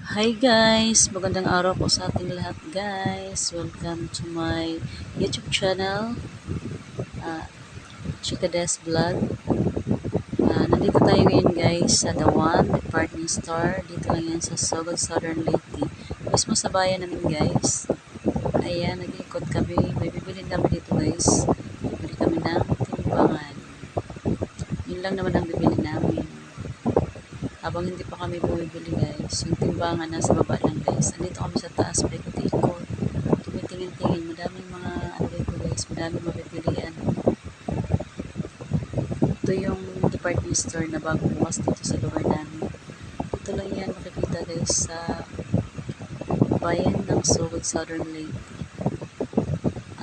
Hi guys! Magandang araw po sa ating lahat guys. Welcome to my YouTube channel, uh, Chikades Vlog. Nandito tayo ngayon guys sa The One Department Store. Dito lang yan sa Sogod, Southern Leyte. Mismo sa bayan namin guys. Ayan, nag-ikot kami. May bibilin kami dito guys. Bili kami ng timbangan. Yun lang naman ang bibili namin. Habang hindi pa kami bumibili guys, yung timbangan nasa baba lang guys. Andito kami sa taas, paikot-ikot. Tumitingin-tingin, madaming mga ano dito guys, madaming mapipilian. Ito yung department store na bago bukas dito sa lugar namin. Dito lang yan makikita guys sa bayan ng Sogod, Southern Leyte.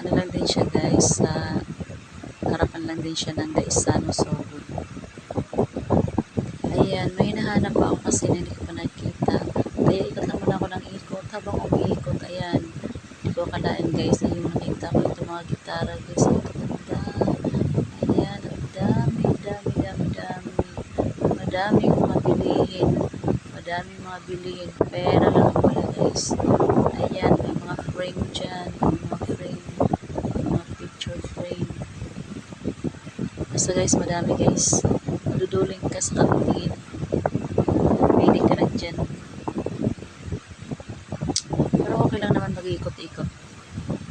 Ano lang din siya guys, sa harapan lang din siya ng Gaisano, Sogod. Ayan, may hinahanap pa ako kasi na hindi ko pa nakikita. Kaya ikot lang muna ako ng ikot. Habang umiikot, ayan, hindi ko akalain guys na yung nakita ko itong mga gitara guys. Ang ganda. Ayan, ang dami, dami, dami, dami. Madaming mga bilihin. Madaming mga bilihin. Pera lang pala guys. Ayan, may mga frame dyan. May mga frame. May mga picture frame. Basta guys, madami guys. Maduduling ka sa katingin. Pili ka lang dyan. Pero okay lang naman mag-ikot-ikot.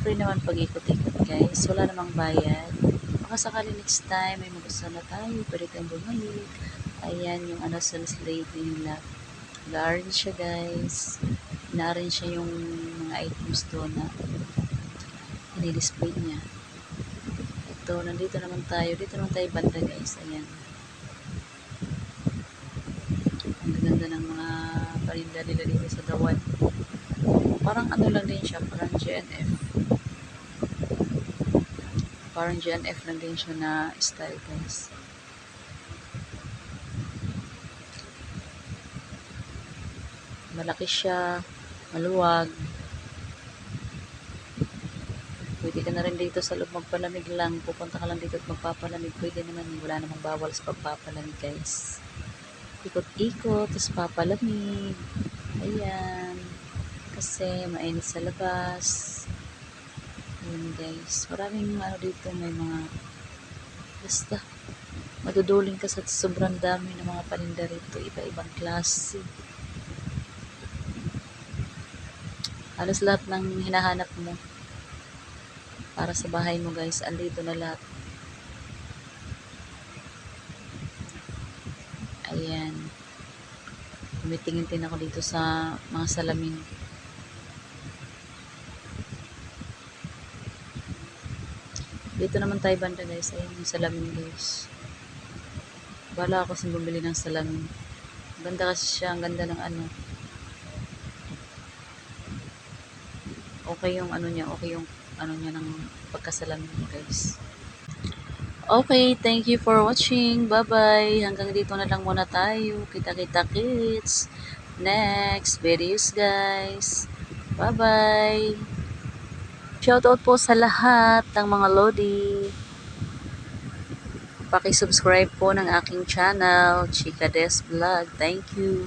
Free naman pag-ikot-ikot guys. Wala namang bayad. Baka sakali next time may magustuhan na tayo. Pwede tayong bumalik. Ayan yung ano sa slate nila. Nag-arrange siya guys. Na-arrange siya yung mga items doon na i-display niya. Ito, nandito naman tayo. Dito naman tayo banda guys. Ayan. Ang ganda ng mga parinda nila dito sa Dawan. Parang ano lang din siya. Parang GNF. Parang GNF lang din siya na style guys. Malaki siya. Maluwag. Pwede ka na rin dito sa loob magpalamig lang. Pupunta ka lang dito at magpapalamig. Pwede naman. Wala namang bawal sa pagpapalamig guys. Ikot-ikot. Tapos papalamig. Ayan. Kasi mainit sa labas. Ayan guys. Maraming ano dito. May mga basta maduduling ka sa sobrang dami ng mga paninda rito. Iba-ibang klase. Halos lahat ng hinahanap mo para sa bahay mo guys, andito na lahat. Ayan. Tumitingin-tin ako dito sa mga salamin. Dito naman tayo banda guys. Ayan yung salamin guys. Bala ako sa bumili ng salamin. Ganda kasi siya. Ang ganda ng ano. Okay yung ano niya. Okay yung ano niya ng pagkasalamin mo guys. Okay, thank you for watching. Bye-bye. Hanggang dito na lang muna tayo. Kita-kita kits. Next videos guys. Bye-bye. Shoutout po sa lahat ng mga Lodi. Paki-subscribe po ng aking channel, Chikades Vlog. Thank you.